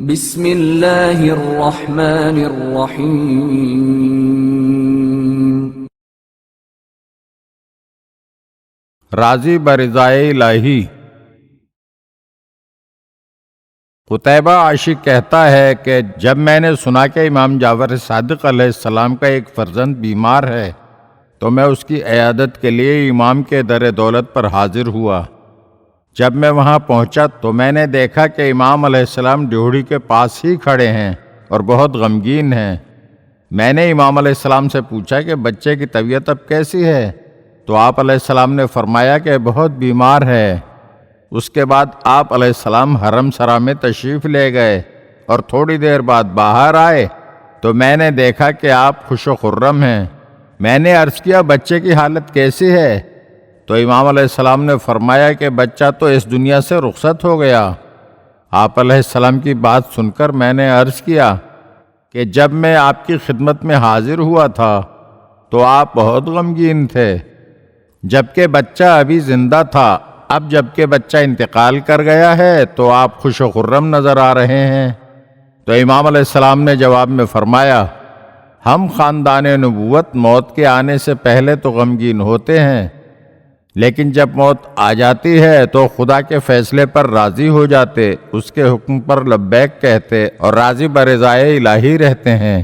بسم اللہ الرحمن الرحیم راضی برضائے الہی۔ قتیبہ عاشق کہتا ہے کہ جب میں نے سنا کہ امام جعفر صادق علیہ السلام کا ایک فرزند بیمار ہے تو میں اس کی عیادت کے لیے امام کے در دولت پر حاضر ہوا۔ جب میں وہاں پہنچا تو میں نے دیکھا کہ امام علیہ السلام ڈیوڑی کے پاس ہی کھڑے ہیں اور بہت غمگین ہیں۔ میں نے امام علیہ السلام سے پوچھا کہ بچے کی طبیعت اب کیسی ہے؟ تو آپ علیہ السلام نے فرمایا کہ بہت بیمار ہے۔ اس کے بعد آپ علیہ السلام حرم سرا میں تشریف لے گئے اور تھوڑی دیر بعد باہر آئے تو میں نے دیکھا کہ آپ خوش و خرم ہیں۔ میں نے عرض کیا بچے کی حالت کیسی ہے؟ تو امام علیہ السلام نے فرمایا کہ بچہ تو اس دنیا سے رخصت ہو گیا۔ آپ علیہ السلام کی بات سن کر میں نے عرض کیا کہ جب میں آپ کی خدمت میں حاضر ہوا تھا تو آپ بہت غمگین تھے، جبکہ بچہ ابھی زندہ تھا۔ اب جبکہ بچہ انتقال کر گیا ہے تو آپ خوش و خرم نظر آ رہے ہیں۔ تو امام علیہ السلام نے جواب میں فرمایا، ہم خاندان نبوت موت کے آنے سے پہلے تو غمگین ہوتے ہیں، لیکن جب موت آ جاتی ہے تو خدا کے فیصلے پر راضی ہو جاتے، اس کے حکم پر لبیک کہتے اور راضی برضائے الہی رہتے ہیں۔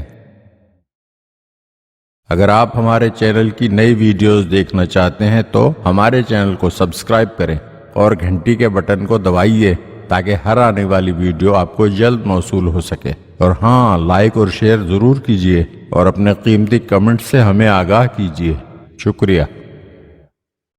اگر آپ ہمارے چینل کی نئی ویڈیوز دیکھنا چاہتے ہیں تو ہمارے چینل کو سبسکرائب کریں اور گھنٹی کے بٹن کو دبائیے تاکہ ہر آنے والی ویڈیو آپ کو جلد موصول ہو سکے۔ اور ہاں، لائک اور شیئر ضرور کیجیے اور اپنے قیمتی کمنٹ سے ہمیں آگاہ کیجیے۔ شکریہ۔